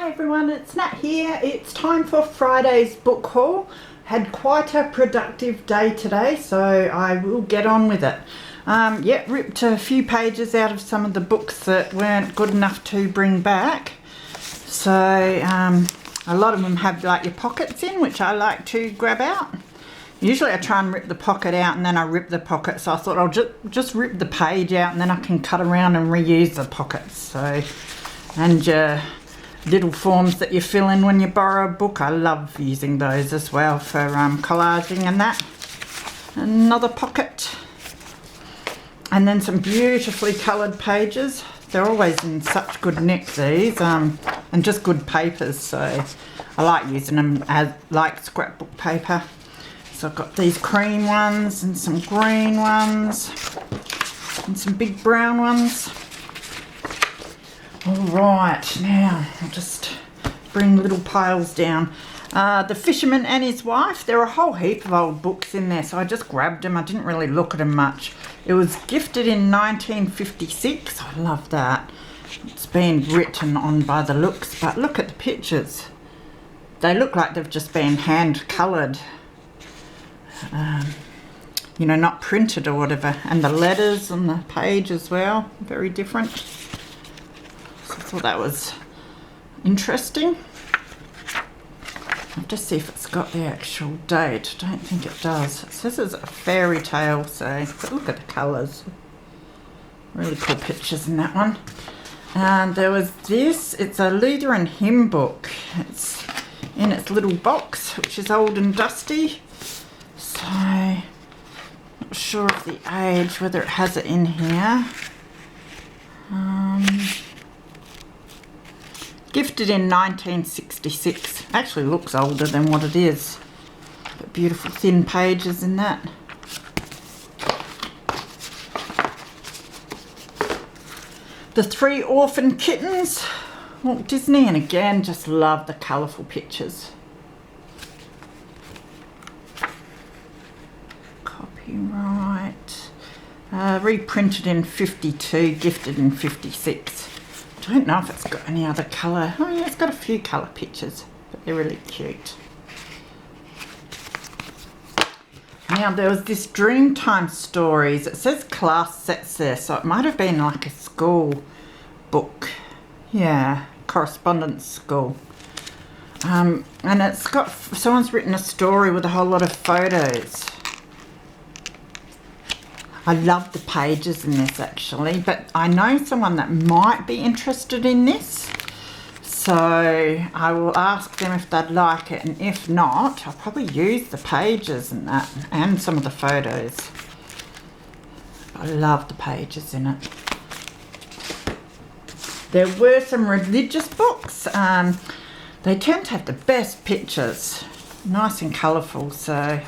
Hi everyone, it's Nat here. It's time for Friday's book haul. Had quite a productive day today, so I will get on with it. Ripped a few pages out of some of the books that weren't good enough to bring back. So a lot of them have like your pockets in, which I like to grab out. Usually I try and rip the pocket out and then I rip the pocket, so I thought I'll just rip the page out and then I can cut around and reuse the pockets. So, and your little forms that you fill in when you borrow a book, I love using those as well for collaging and that. Another pocket. And then some beautifully coloured pages. They're always in such good nick, these, and just good papers, so I like using them as like scrapbook paper. So I've got these cream ones and some green ones and some big brown ones. Alright, now I'll just bring little piles down. The Fisherman and His Wife, there are a whole heap of old books in there, so I just grabbed them. I didn't really look at them much. It was gifted in 1956. I love that. It's been written on by the looks, but look at the pictures. They look like they've just been hand coloured. You know, not printed or whatever. And the letters on the page as well, very different. So I thought that was interesting. I'll just see if it's got the actual date. I don't think it does. It says it's a fairy tale, so but look at the colours. Really cool pictures in that one. And there was this, it's a Leader and Hymn book. It's in its little box, which is old and dusty. So, not sure of the age, whether it has it in here. Gifted in 1966. Actually looks older than what it is. But beautiful thin pages in that. The Three Orphan Kittens, Walt Disney, and again, just love the colourful pictures. Copyright. Reprinted in 52, gifted in 56. I don't know if it's got any other colour. Oh yeah, it's got a few colour pictures, but they're really cute. Now there was this Dreamtime Stories. It says class sets there, so it might have been like a school book. Yeah, correspondence school. And it's got, someone's written a story with a whole lot of photos. I love the pages in this actually, but I know someone that might be interested in this, so I will ask them if they'd like it, and if not, I'll probably use the pages and that, and some of the photos. I love the pages in it. There were some religious books. They tend to have the best pictures, nice and colourful, so I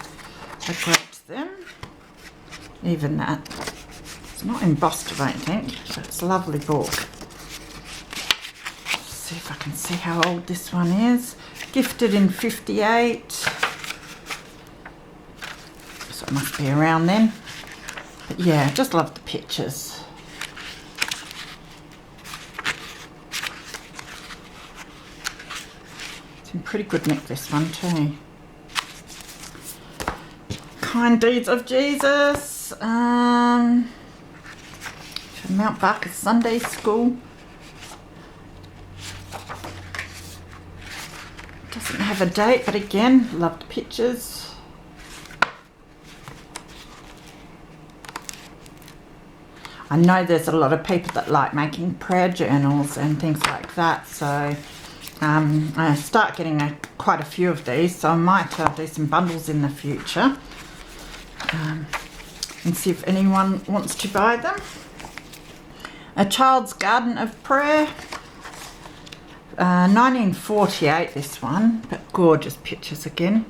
grabbed them. Even that. It's not embossed, I don't think, but it's a lovely book. Let's see if I can see how old this one is. Gifted in 58. So it must be around then. But yeah, just love the pictures. It's in pretty good nick, this one too. Kind Deeds of Jesus. Mount Barker Sunday School. Doesn't have a date, but again, loved pictures. I know there's a lot of people that like making prayer journals and things like that, so I start getting quite a few of these, so I might do some bundles in the future. And see if anyone wants to buy them. A Child's Garden of Prayer. 1948 this one, but gorgeous pictures again.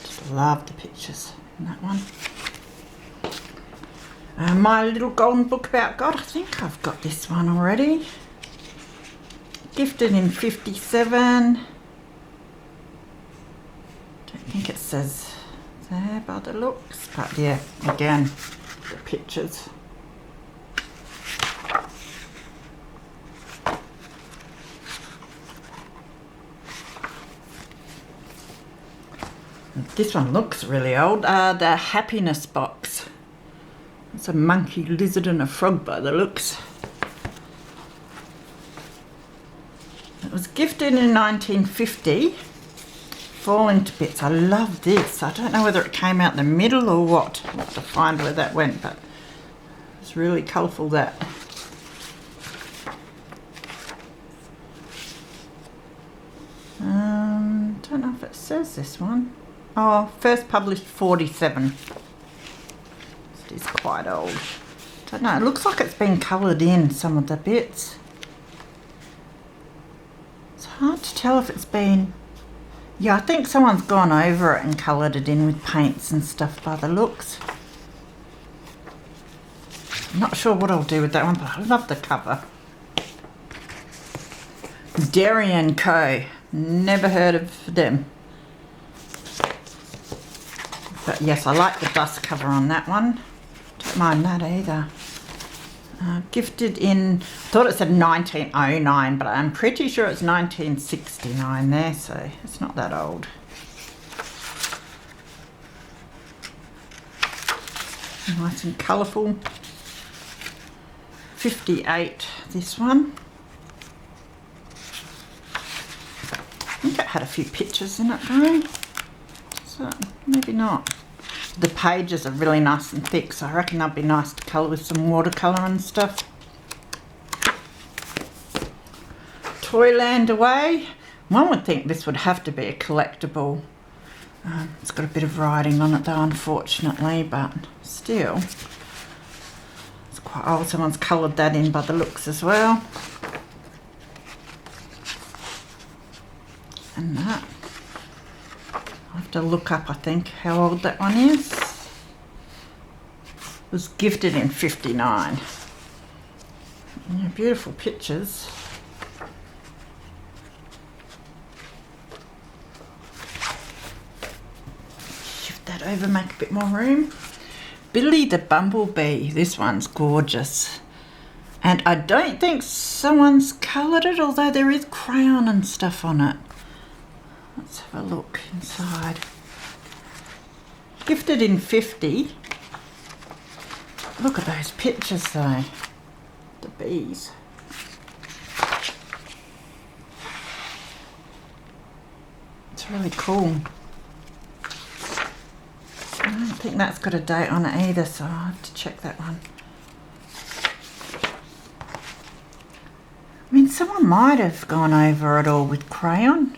Just love the pictures in that one. My Little Golden Book About God. I think I've got this one already. Gifted in 57. don't think it says there by the looks, but yeah, again, the pictures. This one looks really old. The Happiness Box. It's a monkey, lizard and a frog by the looks. It was gifted in 1950. Falling to bits. I love this. I don't know whether it came out the middle or what. I'll have to find where that went, but it's really colourful, that. Don't know if it says this one. Oh, first published 47. It is quite old. Don't know, it looks like it's been coloured in, some of the bits. It's hard to tell if it's been... Yeah, I think someone's gone over it and coloured it in with paints and stuff by the looks. I'm not sure what I'll do with that one, but I love the cover. Darrien Co. Never heard of them. But yes, I like the dust cover on that one. Don't mind that either. Gifted in, I thought it said 1909, but I'm pretty sure it's 1969 there, so it's not that old. Nice and colourful. 58, this one. I think it had a few pictures in it though, so maybe not. The pages are really nice and thick, so I reckon that'd be nice to colour with some watercolour and stuff. Tory Land away. One would think this would have to be a collectible. It's got a bit of writing on it though, unfortunately, but still. It's quite old. Someone's coloured that in by the looks as well. And that. I'll have to look up, I think, how old that one is. It was gifted in 59. Yeah, beautiful pictures. Shift that over, make a bit more room. Billy the Bumblebee. This one's gorgeous. And I don't think someone's coloured it, although there is crayon and stuff on it. Let's have a look inside. Gifted in 50. Look at those pictures though. The bees. It's really cool. I don't think that's got a date on it either, so I'll have to check that one. I mean, someone might have gone over it all with crayon.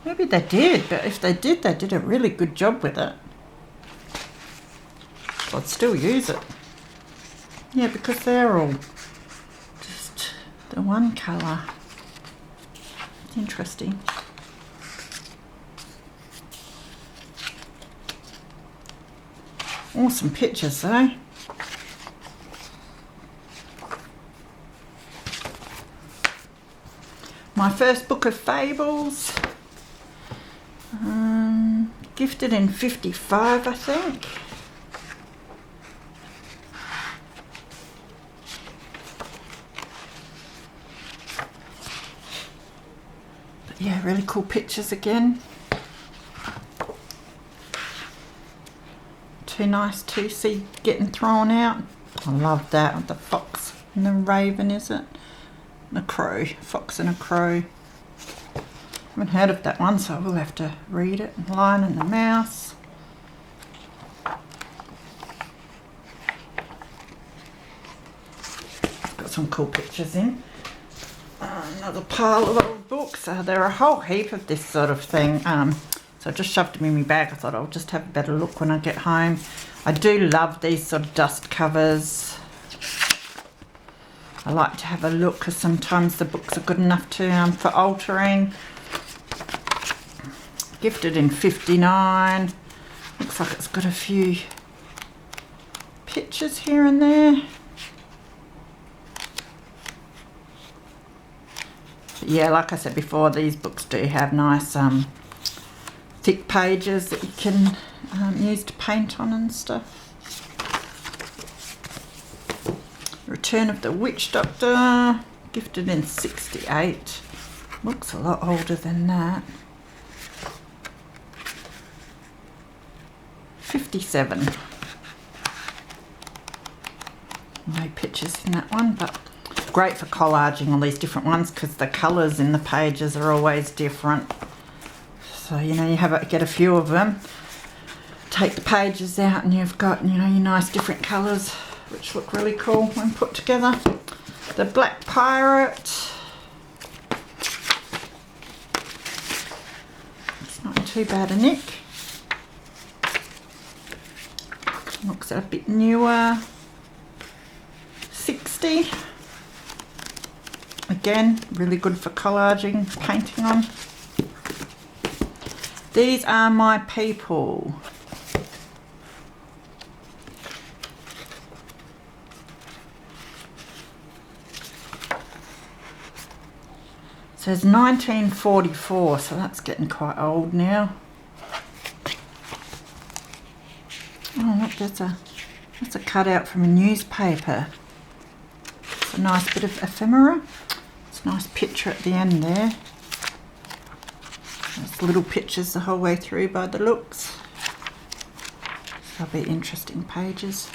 Maybe they did, but if they did a really good job with it. I'd still use it. Yeah, because they're all just the one colour. It's interesting. Awesome pictures though. My first book of fables. Gifted in 55, I think. But yeah, really cool pictures again. Too nice to see getting thrown out. I love that. The fox and the raven, is it? The crow. Fox and a crow. I haven't heard of that one, so I will have to read it. Lion and the Mouse. Got some cool pictures in. Another pile of old books. There are a whole heap of this sort of thing. So I just shoved them in my bag. I thought I'll just have a better look when I get home. I do love these sort of dust covers. I like to have a look because sometimes the books are good enough to for altering. Gifted in 59. Looks like it's got a few pictures here and there. But yeah, like I said before, these books do have nice thick pages that you can use to paint on and stuff. Return of the Witch Doctor, gifted in 68. Looks a lot older than that. 57. No pictures in that one, but great for collaging all these different ones because the colours in the pages are always different. So, you know, you get a few of them, take the pages out and you've got, you know, your nice different colours which look really cool when put together. The Black Pirate. It's not too bad a nick. Looks a bit newer. 60. Again, really good for collaging, painting on. These Are My People. It says 1944, so that's getting quite old now. Oh look, that's a cutout from a newspaper. It's a nice bit of ephemera. It's a nice picture at the end there. There's little pictures the whole way through by the looks. They'll be interesting pages.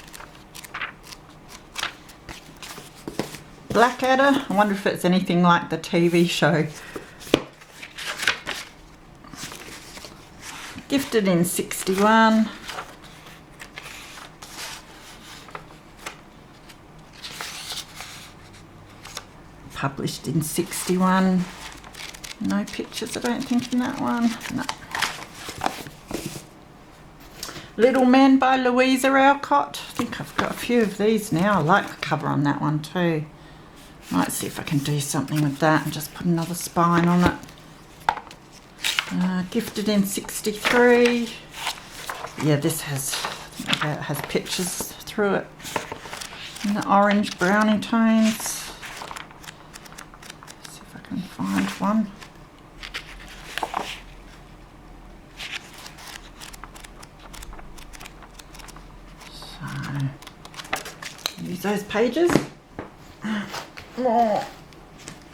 Blackadder. I wonder if it's anything like the TV show. Gifted in 61. Published in 61. No pictures, I don't think, in that one. No. Little Men by Louisa Alcott. I think I've got a few of these now. I like the cover on that one too. Might see if I can do something with that and just put another spine on it. Gifted in 63. Yeah, this has pictures through it. In the orange brownie tones. See if I can find one. So, use those pages.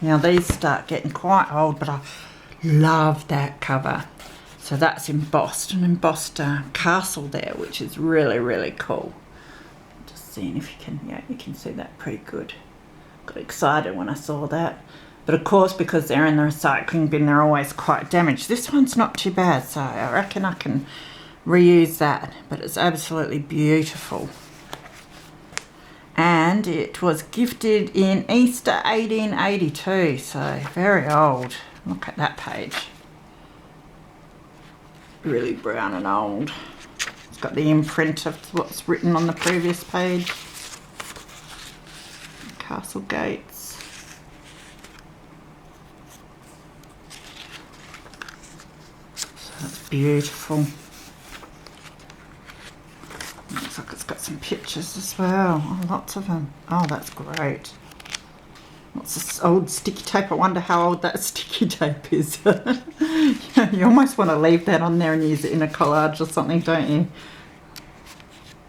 Now these start getting quite old, but I love that cover. So that's embossed, an embossed castle there, which is really, really cool. Just seeing if you can, yeah, you can see that pretty good. Got excited when I saw that. But of course, because they're in the recycling bin, they're always quite damaged. This one's not too bad, so I reckon I can reuse that. But it's absolutely beautiful. And it was gifted in Easter 1882, so very old. Look at that page. Really brown and old. It's got the imprint of what's written on the previous page. Castle gates. So that's beautiful. Looks like it's got some pictures as well. Oh, lots of them. Oh, that's great. What's this old sticky tape? I wonder how old that sticky tape is. You almost want to leave that on there and use it in a collage or something, don't you?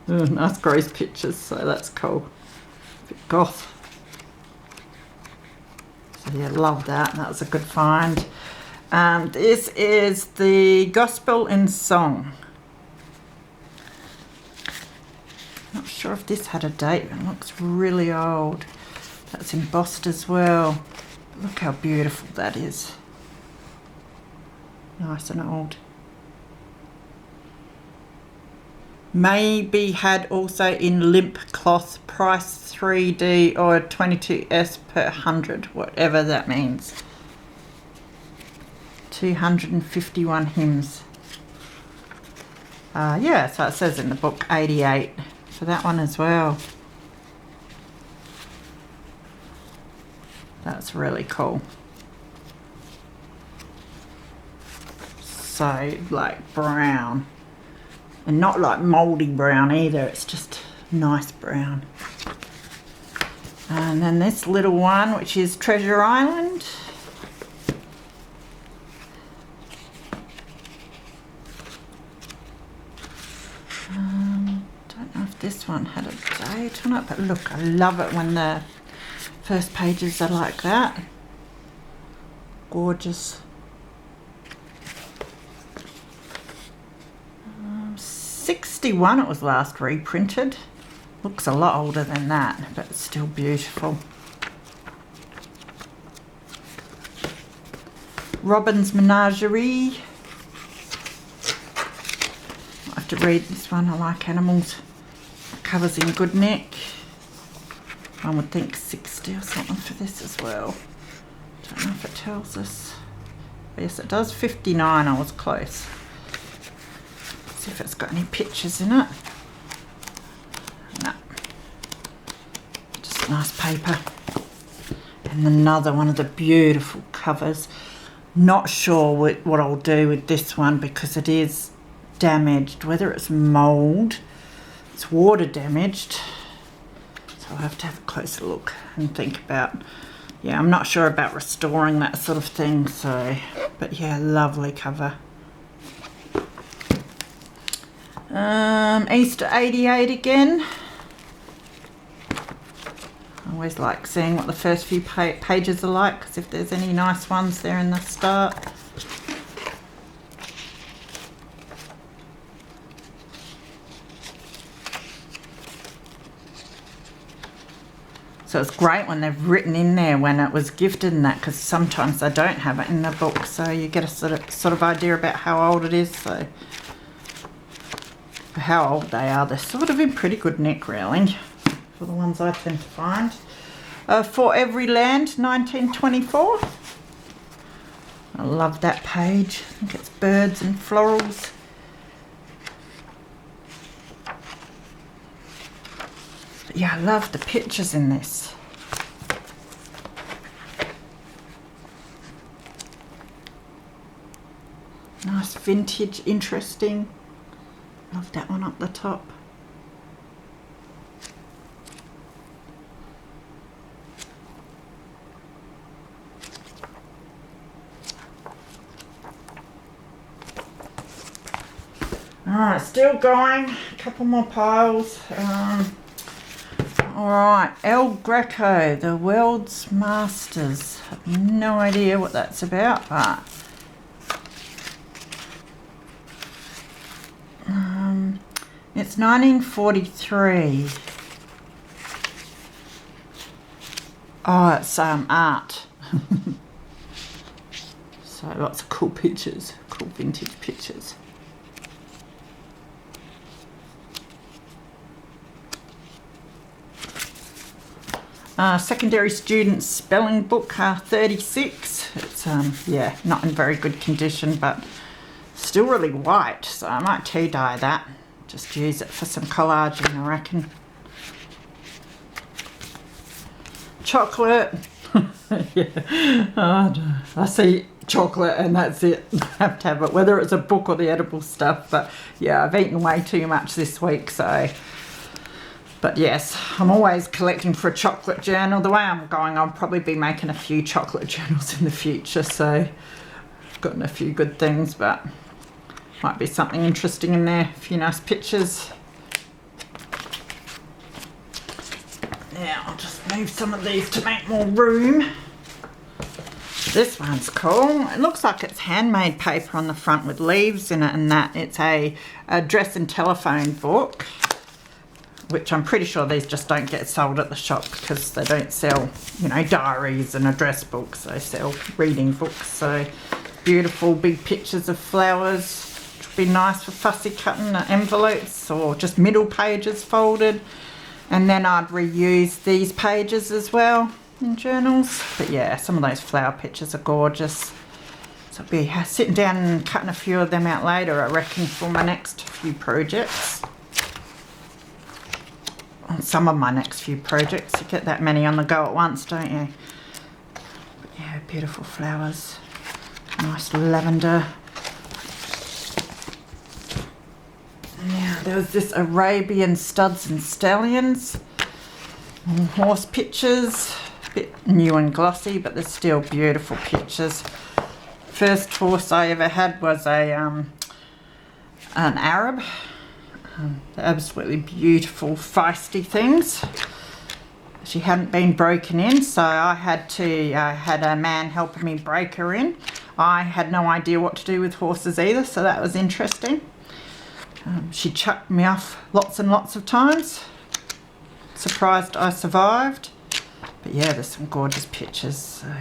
Oh, nice gross pictures, so that's cool. A bit goth. So yeah, love that. That was a good find. This is the Gospel in Song. Not sure if this had a date, but it looks really old. That's embossed as well. Look how beautiful that is. Nice and old. Maybe had also in limp cloth, price 3D or 22s per 100, whatever that means. 251 hymns. Yeah, so it says in the book 88 for that one as well. That's really cool. So like brown, and not like mouldy brown either, it's just nice brown. And then this little one, which is Treasure Island. this one had a date on it, but look, I love it when the first pages are like that. Gorgeous. 61 it was last reprinted. Looks a lot older than that, but it's still beautiful. Robin's Menagerie. I have to read this one, I like animals. The cover's in good nick. One would think 60 or something for this as well. Don't know if it tells us. Yes, it does. 59, I was close. See if it's got any pictures in it. No. Just nice paper. And another one of the beautiful covers. Not sure what I'll do with this one because it is damaged, whether it's mould, it's water damaged. So I'll have to have a closer look and think about, yeah, I'm not sure about restoring that sort of thing, so, but yeah, lovely cover. Easter 88 again. I always like seeing what the first few pages are like, because if there's any nice ones there in the start. So it's great when they've written in there when it was gifted and that, because sometimes they don't have it in the book, so you get a sort of idea about how old it is. So for how old they are, they're sort of in pretty good nick really, for the ones I tend to find. For Every Land, 1924. I love that page. I think it's birds and florals. But yeah, I love the pictures in this. Nice vintage, interesting. Love that one up the top. Alright, still going, a couple more piles. Alright, Greco, the World's Masters. I've no idea what that's about, but it's 1943. Oh, it's art. So lots of cool pictures, cool vintage pictures. Secondary Student Spelling Book, 36. It's yeah, not in very good condition, but still really white, so I might tea dye that. Just use it for some collaging, I reckon. Chocolate. Yeah. Oh, I see chocolate and that's it. I have to have it, whether it's a book or the edible stuff. But yeah, I've eaten way too much this week, so. But yes, I'm always collecting for a chocolate journal. The way I'm going, I'll probably be making a few chocolate journals in the future, so I've gotten a few good things, but might be something interesting in there. A few nice pictures. Now I'll just move some of these to make more room. This one's cool. It looks like it's handmade paper on the front with leaves in it and that. It's a address and telephone book, which I'm pretty sure these just don't get sold at the shop because they don't sell, you know, diaries and address books. They sell reading books. So beautiful big pictures of flowers, which would be nice for fussy cutting envelopes or just middle pages folded. And then I'd reuse these pages as well in journals. But yeah, some of those flower pictures are gorgeous. So I'll be sitting down and cutting a few of them out later, I reckon, for my next few projects. On some of my next few projects, you get that many on the go at once, don't you? But yeah, beautiful flowers. Nice lavender. Now, there was this Arabian Studs and Stallions. And horse pictures. A bit new and glossy, but they're still beautiful pictures. First horse I ever had was an Arab. They're absolutely beautiful, feisty things. She hadn't been broken in, so I had a man helping me break her in. I had no idea what to do with horses either, so that was interesting. She chucked me off lots and lots of times. Surprised I survived. But yeah, there's some gorgeous pictures. So.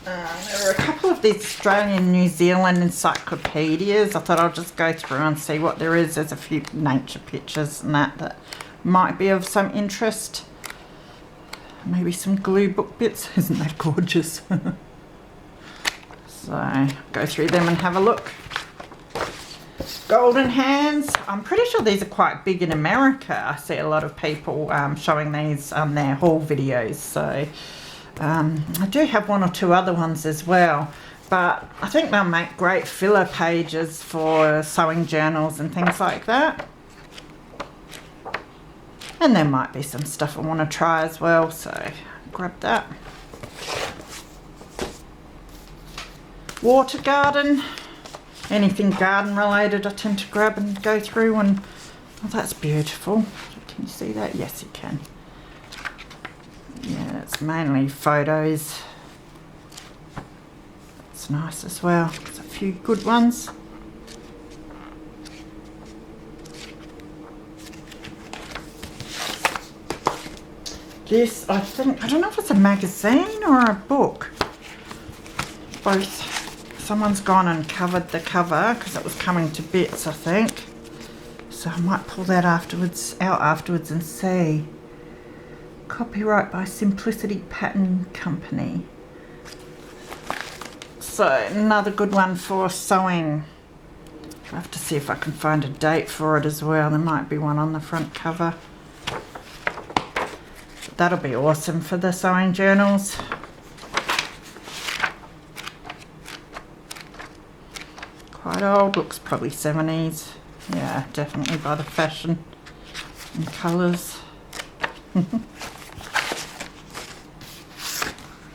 There are a couple of the Australian New Zealand encyclopedias. I thought I'll just go through and see what there is. There's a few nature pictures and that might be of some interest. Maybe some glue book bits. Isn't that gorgeous? So go through them and have a look. Golden hands. I'm pretty sure these are quite big in America. I see a lot of people showing these on their haul videos. So I do have one or two other ones as well. But I think they'll make great filler pages for sewing journals and things like that. And there might be some stuff I want to try as well. So grab that. Water garden. Anything garden related I tend to grab and go through, and oh, that's beautiful. Can you see that? Yes, you can. Yeah, it's mainly photos. It's nice as well. There's a few good ones. This, I don't know if it's a magazine or a book. Both. Someone's gone and covered the cover because it was coming to bits, I think. So I might pull that out afterwards and see. Copyright by Simplicity Pattern Company. So another good one for sewing. I have to see if I can find a date for it as well. There might be one on the front cover. That'll be awesome for the sewing journals. Quite old, looks probably 70s. Yeah, definitely by the fashion and colours.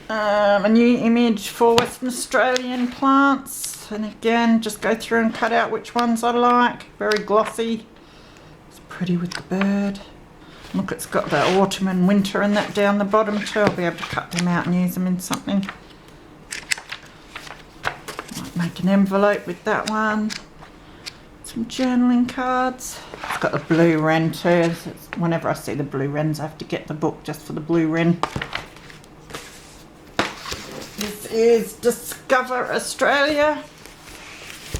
A new image for Western Australian plants, and again just go through and cut out which ones I like. Very glossy. It's pretty with the bird. Look, it's got the autumn and winter and that down the bottom too. I'll be able to cut them out and use them in something. Might make an envelope with that one. Some journaling cards. It's got the blue wren too. Whenever I see the blue wrens, I have to get the book just for the blue wren. This is Discover Australia.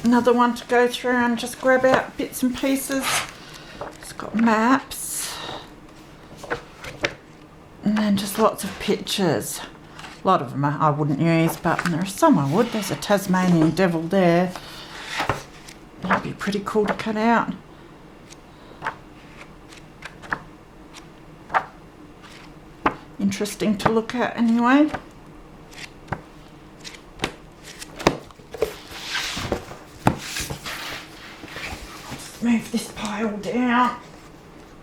Another one to go through and just grab out bits and pieces. It's got maps. And then just lots of pictures. A lot of them I wouldn't use, but there are some I would. There's a Tasmanian devil there. That'd be pretty cool to cut out. Interesting to look at anyway. Let's move this pile down.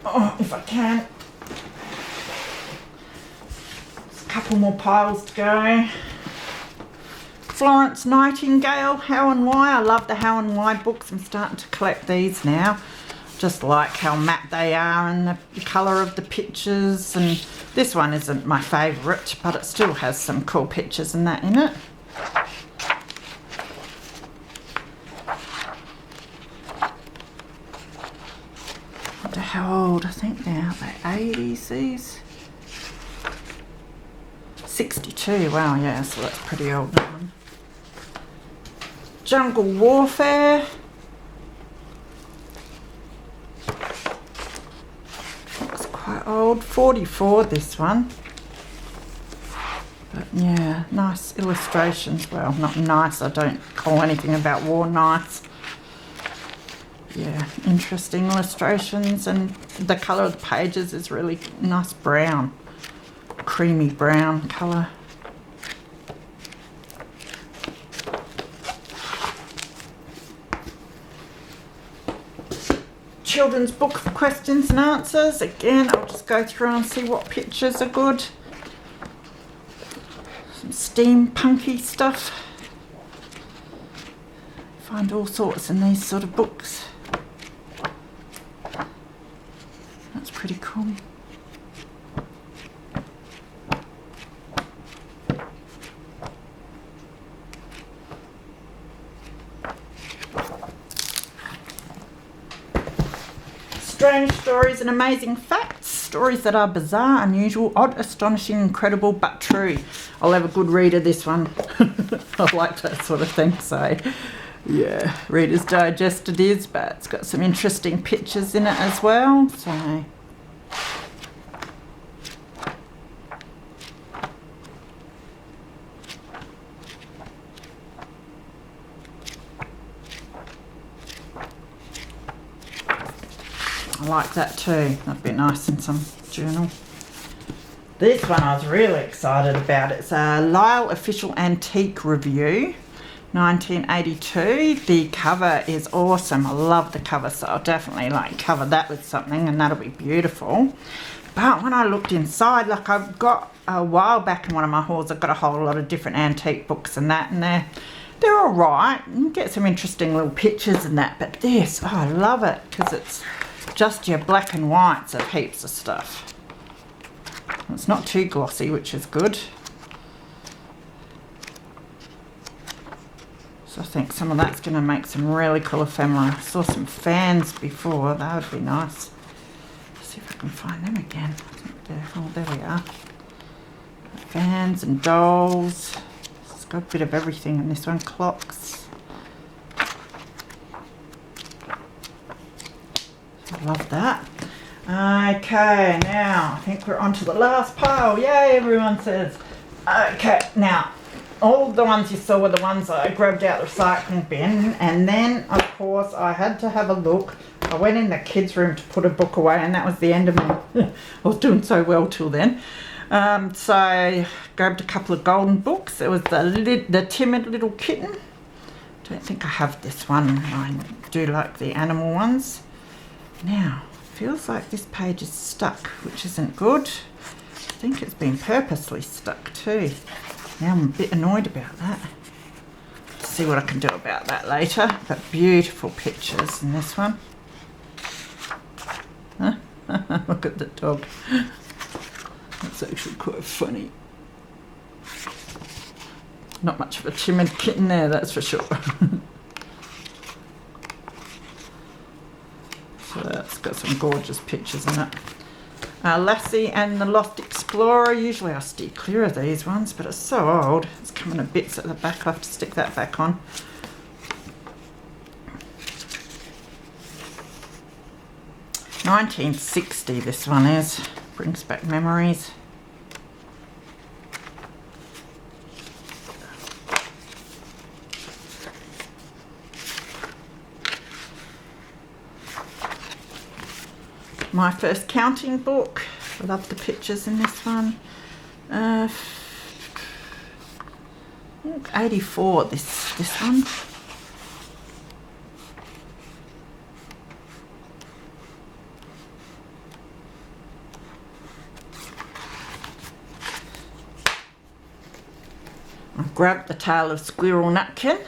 Oh, if I can. There's a couple more piles to go. Florence Nightingale, How and Why. I love the How and Why books. I'm starting to collect these now. Just like how matte they are and the colour of the pictures. And this one isn't my favourite, but it still has some cool pictures and that in it. I wonder how old I think they are. They're 80s, these. 62, wow, yeah, so that's pretty old, that one. Jungle Warfare. Looks quite old. 44, this one. But yeah, nice illustrations. Well, not nice. I don't call anything about war nice. Yeah, interesting illustrations, and the colour of the pages is really nice brown. Creamy brown colour. Children's book for questions and answers. Again, I'll just go through and see what pictures are good. Some steampunky stuff. Find all sorts in these sort of books. That's pretty cool. Strange stories and amazing facts. Stories that are bizarre, unusual, odd, astonishing, incredible, but true. I'll have a good read of this one. I like that sort of thing, so yeah, Reader's Digest it is, but it's got some interesting pictures in it as well, so I like that too. That'd be nice in some journal. This one I was really excited about. It's a Lyle Official Antique Review, 1982. The cover is awesome. I love the cover, so I'll definitely cover that with something, and that'll be beautiful. But when I looked inside, I've got a while back in one of my hauls, I've got a whole lot of different antique books and that, and they're all right. You get some interesting little pictures and that, but this, oh, I love it because it's just your black and whites of heaps of stuff. It's not too glossy, which is good. So I think some of that's going to make some really cool ephemera. I saw some fans before, that would be nice. Let's see if I can find them again. Oh, there we are. Fans and dolls. It's got a bit of everything in this one. Clocks. I love that. Okay, now I think we're on to the last pile. Yay, everyone says. Okay, now all the ones you saw were the ones I grabbed out the recycling bin, and then of course I had to have a look. I went in the kids' room to put a book away, and that was the end of me. I was doing so well till then. So I grabbed a couple of golden books. It was the Timid Little Kitten. Don't think I have this one. I do like the animal ones. Now, feels like this page is stuck, which isn't good. I think it's been purposely stuck too. Now I'm a bit annoyed about that. Let's see what I can do about that later. But beautiful pictures in this one. Huh? Look at the dog. That's actually quite funny. Not much of a timid kitten there, that's for sure. So that's got some gorgeous pictures in it. Lassie and the Lost Explorer. Usually I steer clear of these ones, but it's so old. It's coming to bits at the back. I'll have to stick that back on. (1960) this one is. Brings back memories. My first counting book. I love the pictures in this one. I think 84 this one. I've grabbed the Tale of Squirrel Nutkin.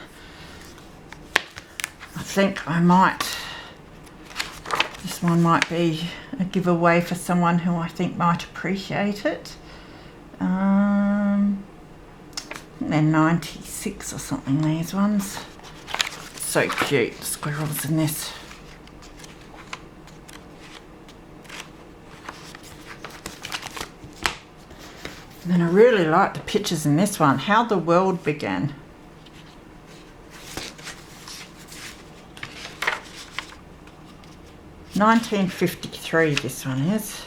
I think I might. This one might be a giveaway for someone who I think might appreciate it. They're 96 or something, these ones. So cute, the squirrels in this. And then I really like the pictures in this one. How the World Began. (1953) this one is.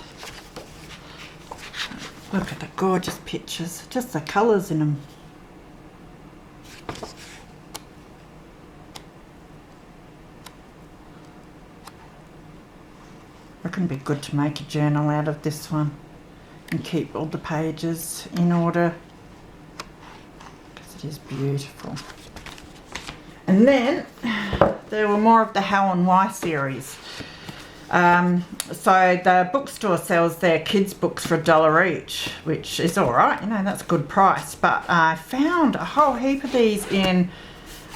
Look at the gorgeous pictures, just the colours in them. Reckon it'd be good to make a journal out of this one and keep all the pages in order because it is beautiful. And then there were more of the How and Why series. So the bookstore sells their kids' books for $1 each, which is all right, you know, that's a good price. But I found a whole heap of these in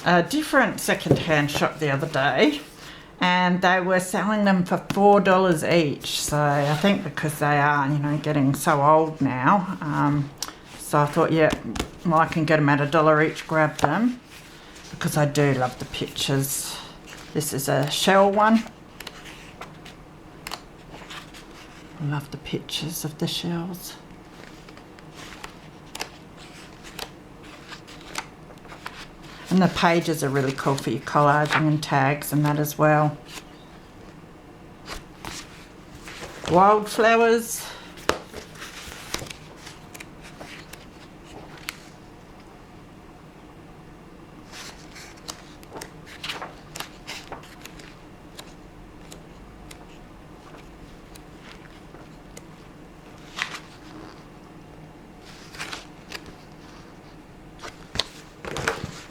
a different second-hand shop the other day, and they were selling them for $4 each. So I think because they are, you know, getting so old now, so I thought, yeah, well, I can get them at $1 each, grab them, because I do love the pictures. This is a shell one. I love the pictures of the shells. And the pages are really cool for your collaging and tags and that as well. Wildflowers.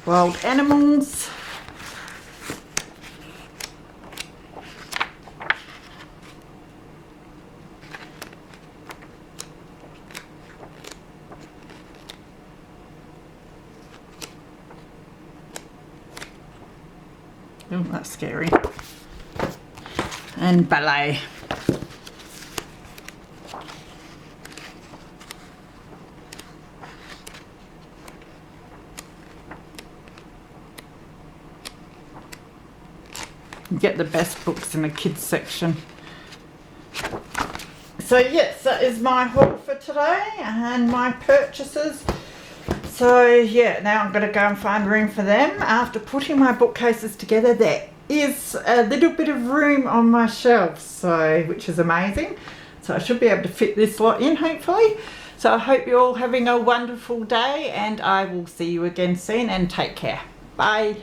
Wild animals. Oh, that's scary. And ballet. You get the best books in the kids section. So yes, that is my haul for today and my purchases. So yeah, now I'm going to go and find room for them. After putting my bookcases together, there is a little bit of room on my shelves, so which is amazing. So I should be able to fit this lot in, hopefully. So I hope you're all having a wonderful day, and I will see you again soon, and take care. Bye.